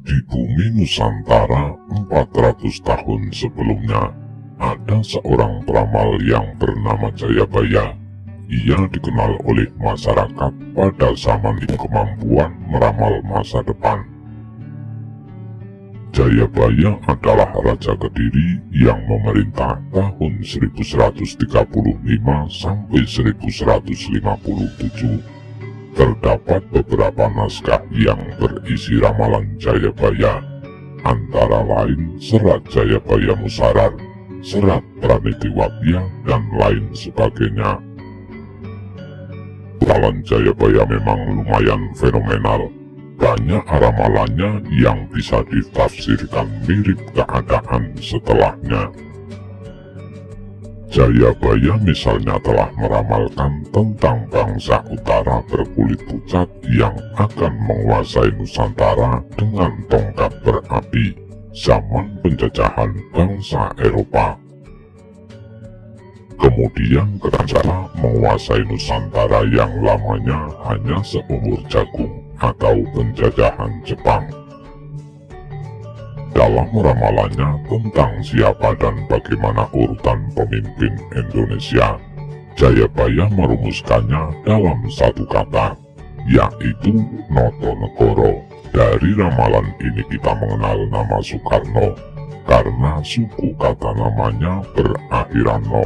Di bumi Nusantara 400 tahun sebelumnya, ada seorang peramal yang bernama Jayabaya. Ia dikenal oleh masyarakat pada zaman kemampuan meramal masa depan. Jayabaya adalah Raja Kediri yang memerintah tahun 1135 sampai 1157. Terdapat beberapa naskah yang berisi ramalan Jayabaya, antara lain Serat Jayabaya Musarar, Serat Pranitiwadya, dan lain sebagainya. Ramalan Jayabaya memang lumayan fenomenal. Banyak ramalannya yang bisa ditafsirkan mirip keadaan setelahnya. Jayabaya misalnya telah meramalkan tentang bangsa utara berkulit pucat yang akan menguasai Nusantara dengan tongkat berapi zaman penjajahan bangsa Eropa. Kemudian ketika menguasai Nusantara yang lamanya hanya seumur jagung atau penjajahan Jepang. Dalam ramalannya tentang siapa dan bagaimana urutan pemimpin Indonesia, Jayabaya merumuskannya dalam satu kata, yaitu Notonegoro. Dari ramalan ini kita mengenal nama Soekarno, karena suku kata namanya berakhiran no.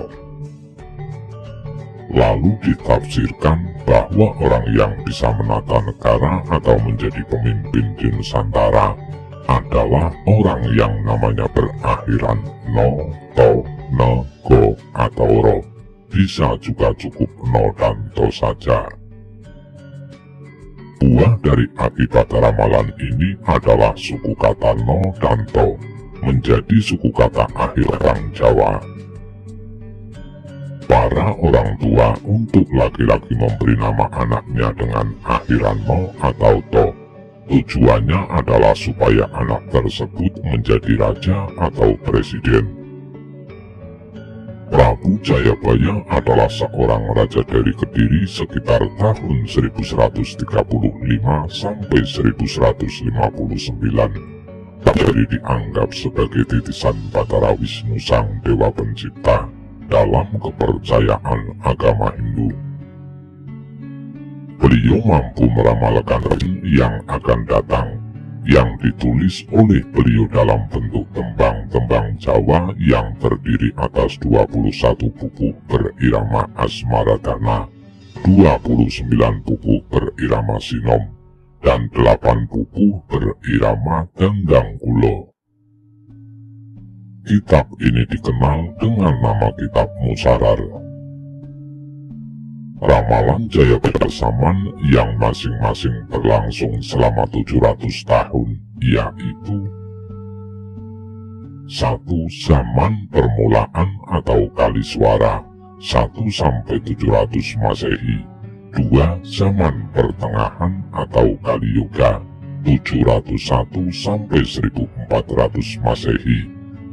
Lalu ditafsirkan bahwa orang yang bisa menata negara atau menjadi pemimpin di Nusantara adalah orang yang namanya berakhiran no, to, ne, go, atau ro. Bisa juga cukup no dan to saja. Buah dari akibat ramalan ini adalah suku kata no dan to menjadi suku kata akhir orang Jawa. Para orang tua untuk laki-laki memberi nama anaknya dengan akhiran no atau to. Tujuannya adalah supaya anak tersebut menjadi raja atau presiden. Prabu Jayabaya adalah seorang raja dari Kediri sekitar tahun 1135 sampai 1159. Jadi dianggap sebagai titisan Batara Wisnu Sang Dewa Pencipta dalam kepercayaan agama Hindu. Beliau mampu meramalkan yang akan datang, yang ditulis oleh beliau dalam bentuk tembang-tembang Jawa yang terdiri atas 21 buku berirama Asmaradana, 29 buku berirama Sinom, dan 8 buku berirama Danggangkulo. Kitab ini dikenal dengan nama Kitab Musarar. Ramalan Jayabaya Saman yang masing-masing berlangsung selama 700 tahun, yaitu 1. Zaman permulaan atau Kaliswara 1-700 Masehi. 2. Zaman pertengahan atau Kaliyoga 701-1400 Masehi.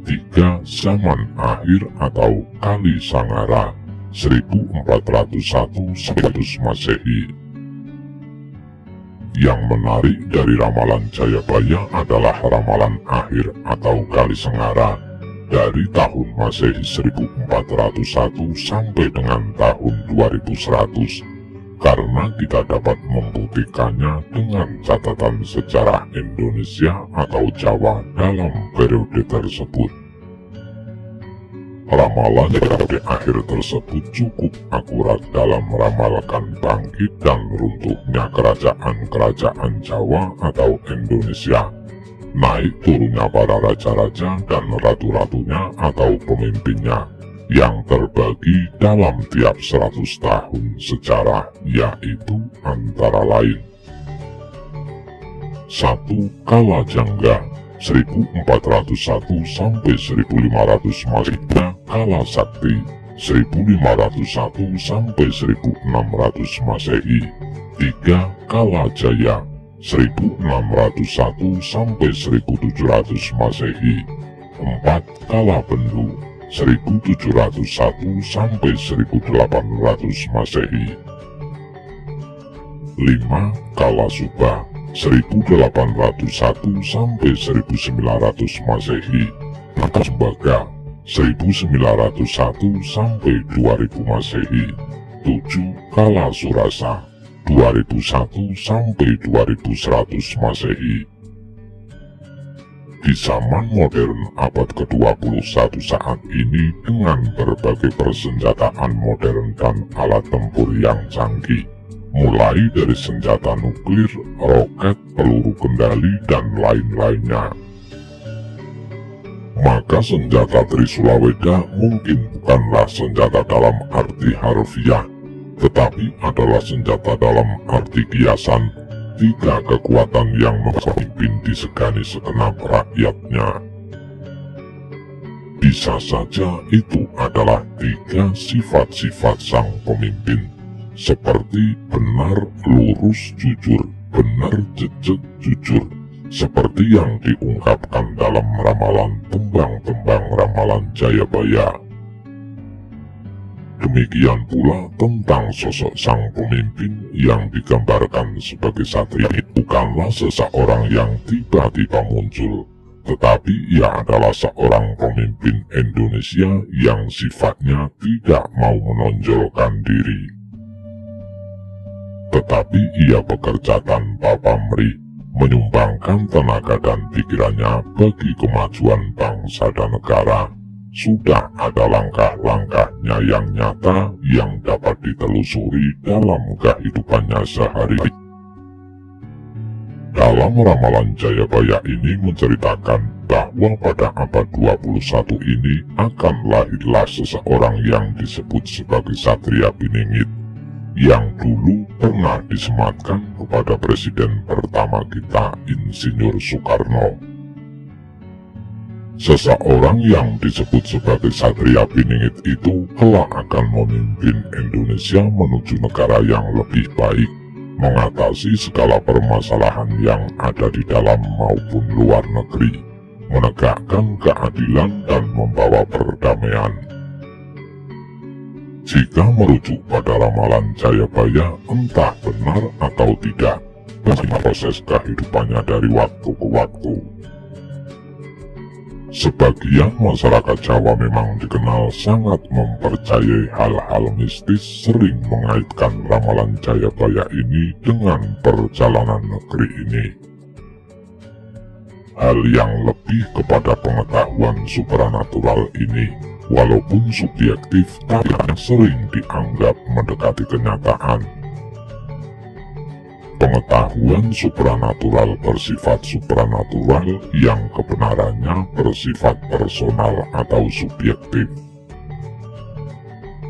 3. Zaman akhir atau Kalisangara 1401-100 Masehi. Yang menarik dari ramalan Jayabaya adalah ramalan akhir atau Kalisangara dari tahun Masehi 1401 sampai dengan tahun 2100, karena kita dapat membuktikannya dengan catatan sejarah Indonesia atau Jawa dalam periode tersebut. Ramalan dari akhir tersebut cukup akurat dalam meramalkan bangkit dan runtuhnya kerajaan-kerajaan Jawa atau Indonesia, naik turunnya para raja-raja dan ratu-ratunya atau pemimpinnya, yang terbagi dalam tiap 100 tahun sejarah, yaitu antara lain 1. Kalajengga 1401 sampai 1500 Masehi. Kala Sakti 1501 sampai 1600 Masehi. 3. Kala Jaya 1601 sampai 1700 Masehi. 4. Kala Bendu 1701 sampai 1800 Masehi. 5. Kala Subah 1801 sampai 1900 Masehi, Sembaga 1901 sampai 2000 Masehi, 7 Kala Surasa 2001 sampai 2100 Masehi. Di zaman modern abad ke-21 saat ini dengan berbagai persenjataan modern dan alat tempur yang canggih, mulai dari senjata nuklir, roket, peluru kendali, dan lain-lainnya, maka senjata Trisula Weda mungkin bukanlah senjata dalam arti harfiah, tetapi adalah senjata dalam arti kiasan, tiga kekuatan yang memimpin disegani segenap rakyatnya. Bisa saja itu adalah tiga sifat-sifat sang pemimpin, seperti benar, lurus, jujur, benar, jejak, jujur, seperti yang diungkapkan dalam ramalan tembang-tembang ramalan Jayabaya. Demikian pula tentang sosok sang pemimpin yang digambarkan sebagai satria, bukanlah seseorang yang tiba-tiba muncul, tetapi ia adalah seorang pemimpin Indonesia yang sifatnya tidak mau menonjolkan diri, tetapi ia bekerja tanpa pamrih, menyumbangkan tenaga dan pikirannya bagi kemajuan bangsa dan negara. Sudah ada langkah-langkahnya yang nyata yang dapat ditelusuri dalam kehidupannya sehari-hari. Dalam ramalan Jayabaya ini menceritakan bahwa pada abad 21 ini akan lahirlah seseorang yang disebut sebagai Satria Piningit, yang dulu pernah disematkan kepada presiden pertama kita, Insinyur Soekarno. Seseorang yang disebut sebagai Satria Piningit itu kelak akan memimpin Indonesia menuju negara yang lebih baik, mengatasi segala permasalahan yang ada di dalam maupun luar negeri, menegakkan keadilan dan membawa perdamaian. Jika merujuk pada ramalan Jayabaya, entah benar atau tidak, bagaimana proses kehidupannya dari waktu ke waktu. Sebagian masyarakat Jawa memang dikenal sangat mempercayai hal-hal mistis, sering mengaitkan ramalan Jayabaya ini dengan perjalanan negeri ini. Hal yang lebih kepada pengetahuan supranatural ini, walaupun subjektif, tapi sering dianggap mendekati kenyataan. Pengetahuan supranatural bersifat supranatural yang kebenarannya bersifat personal atau subjektif.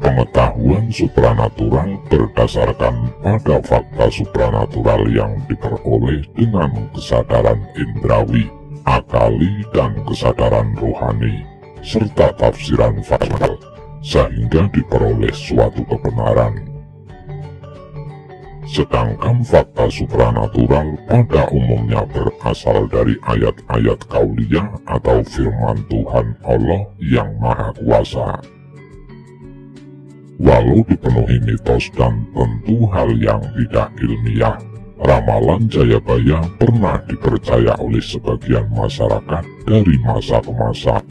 Pengetahuan supranatural berdasarkan pada fakta supranatural yang diperoleh dengan kesadaran indrawi, akali, dan kesadaran rohani, serta tafsiran faktual, sehingga diperoleh suatu kebenaran. Sedangkan fakta supranatural pada umumnya berasal dari ayat-ayat kauliyah atau firman Tuhan Allah yang Maha Kuasa. Walau dipenuhi mitos dan tentu hal yang tidak ilmiah, ramalan Jayabaya pernah dipercaya oleh sebagian masyarakat dari masa ke masa.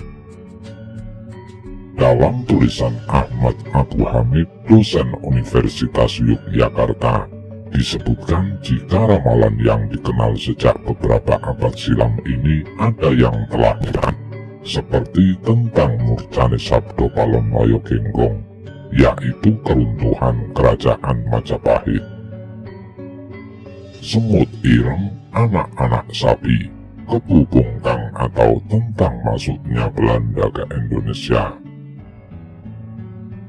Dalam tulisan Ahmad Abu Hamid, dosen Universitas Yogyakarta, disebutkan jika ramalan yang dikenal sejak beberapa abad silam ini ada yang telah dilakukan, seperti tentang Murcane Sabdo Palonoyo Genggong, yaitu keruntuhan kerajaan Majapahit, semut ireng, anak-anak sapi, kebu bongkang atau tentang masuknya Belanda ke Indonesia,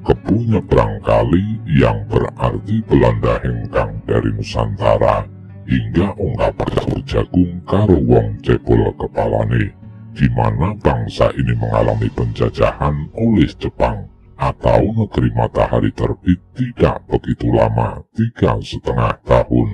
kebu nyebrang kali yang berarti Belanda hengkang dari Nusantara, hingga ungkapan jagung karo wong cebol kepalane, di mana bangsa ini mengalami penjajahan oleh Jepang atau negeri matahari terbit tidak begitu lama, 3,5 tahun.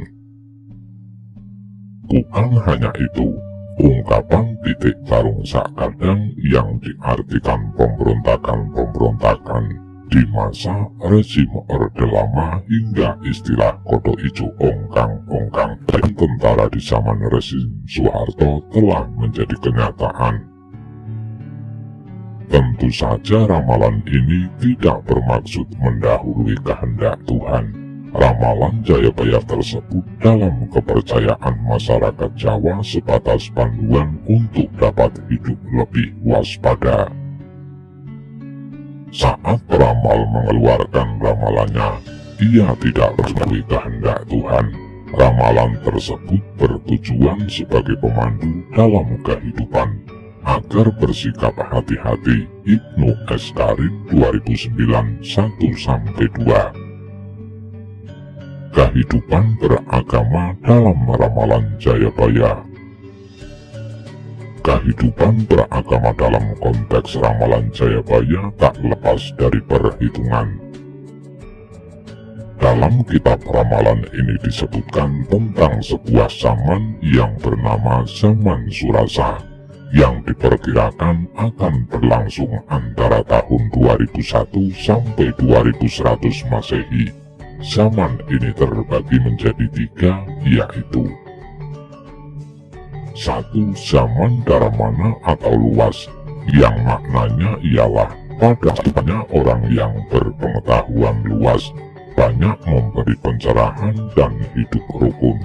Bukan hanya itu, ungkapan titik tarung sakadang yang diartikan pemberontakan-pemberontakan Di masa rezim Orde Lama hingga istilah kodok ijo ongkang-ongkang dan tentara di zaman rezim Soeharto telah menjadi kenyataan. Tentu saja ramalan ini tidak bermaksud mendahului kehendak Tuhan. Ramalan Jayabaya tersebut dalam kepercayaan masyarakat Jawa sebatas panduan untuk dapat hidup lebih waspada. Saat peramal mengeluarkan ramalannya, ia tidak mendahului kehendak Tuhan. Ramalan tersebut bertujuan sebagai pemandu dalam kehidupan, agar bersikap hati-hati. Ibnu Eskarin 2009 1-2. Kehidupan beragama dalam ramalan Jayabaya. Kehidupan beragama dalam konteks ramalan Jayabaya tak lepas dari perhitungan. Dalam kitab ramalan ini disebutkan tentang sebuah zaman yang bernama zaman Surasa, yang diperkirakan akan berlangsung antara tahun 2001 sampai 2100 Masehi. Zaman ini terbagi menjadi 3, yaitu 1. Zaman Daramana atau luas, yang maknanya ialah pada banyak orang yang berpengetahuan luas, banyak memberi pencerahan dan hidup rukun.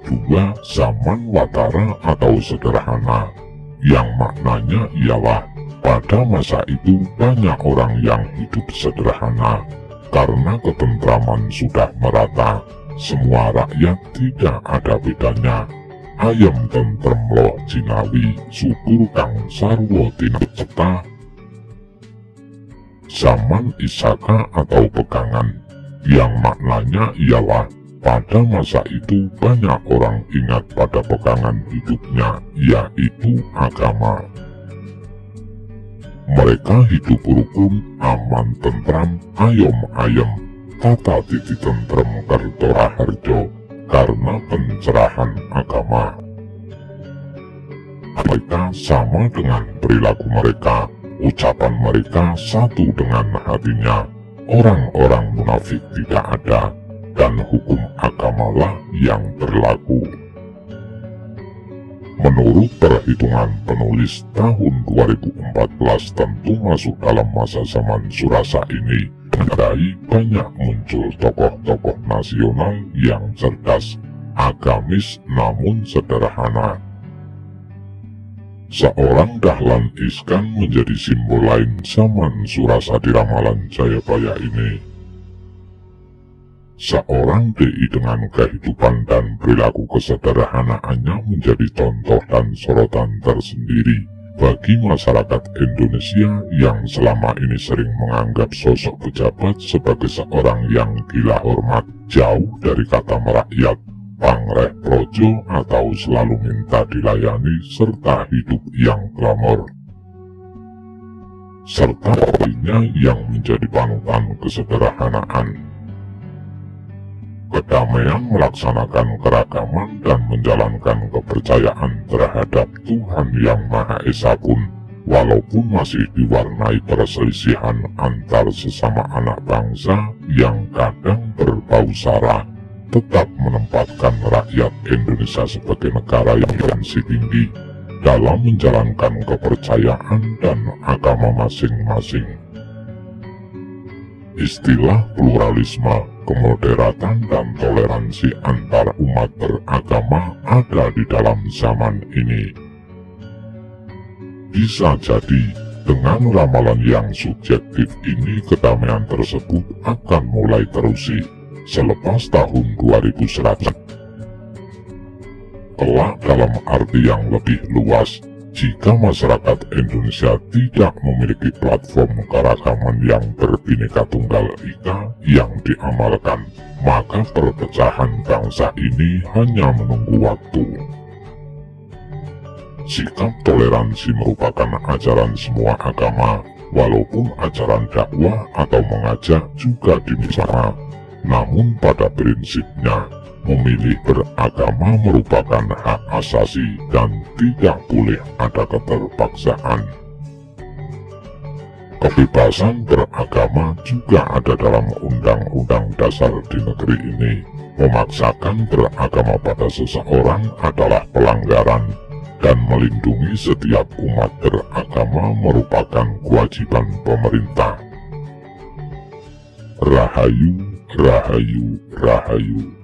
2. Zaman Watara atau sederhana, yang maknanya ialah pada masa itu banyak orang yang hidup sederhana, karena ketentraman sudah merata. Semua rakyat tidak ada bedanya. Ayam tentrem loh jinawi, syukur kang sarwo tindak ceta. Zaman Isaka atau pegangan, yang maknanya ialah pada masa itu banyak orang ingat pada pegangan hidupnya, yaitu agama. Mereka hidup rukun, aman, tentram, ayom-ayem, tata titi tentrem Kertora Harjo, karena pencerahan agama. Mereka sama dengan perilaku mereka, ucapan mereka satu dengan hatinya. Orang-orang munafik tidak ada, dan hukum agamalah yang berlaku. Menurut perhitungan penulis, tahun 2014 tentu masuk dalam masa zaman Surasa ini. Menandai banyak muncul tokoh-tokoh nasional yang cerdas, agamis namun sederhana. Seorang Dahlan Iskan menjadi simbol lain zaman Surasa di ramalan Jayabaya ini. Seorang DI dengan kehidupan dan perilaku kesederhanaannya menjadi contoh dan sorotan tersendiri bagi masyarakat Indonesia yang selama ini sering menganggap sosok pejabat sebagai seorang yang gila hormat, jauh dari kata merakyat, pangreh projo atau selalu minta dilayani, serta hidup yang glamor. Serta lainnya yang menjadi panutan kesederhanaan. Kedamaian, melaksanakan keragaman, dan menjalankan kepercayaan terhadap Tuhan Yang Maha Esa pun, walaupun masih diwarnai perselisihan antar sesama anak bangsa yang kadang berbau sara, tetap menempatkan rakyat Indonesia sebagai negara yang bergengsi tinggi dalam menjalankan kepercayaan dan agama masing-masing. Istilah pluralisme, kemoderatan, dan toleransi antar umat beragama ada di dalam zaman ini. Bisa jadi, dengan ramalan yang subjektif ini kedamaian tersebut akan mulai terusi selepas tahun 2100. Kelak dalam arti yang lebih luas, jika masyarakat Indonesia tidak memiliki platform keragaman yang berbineka tunggal ika yang diamalkan, maka perpecahan bangsa ini hanya menunggu waktu. Sikap toleransi merupakan ajaran semua agama, walaupun ajaran dakwah atau mengajak juga dimana. Namun pada prinsipnya, memilih beragama merupakan hak asasi dan tidak boleh ada keterpaksaan. Kebebasan beragama juga ada dalam undang-undang dasar di negeri ini. Memaksakan beragama pada seseorang adalah pelanggaran, dan melindungi setiap umat beragama merupakan kewajiban pemerintah. Rahayu, Rahayu, Rahayu.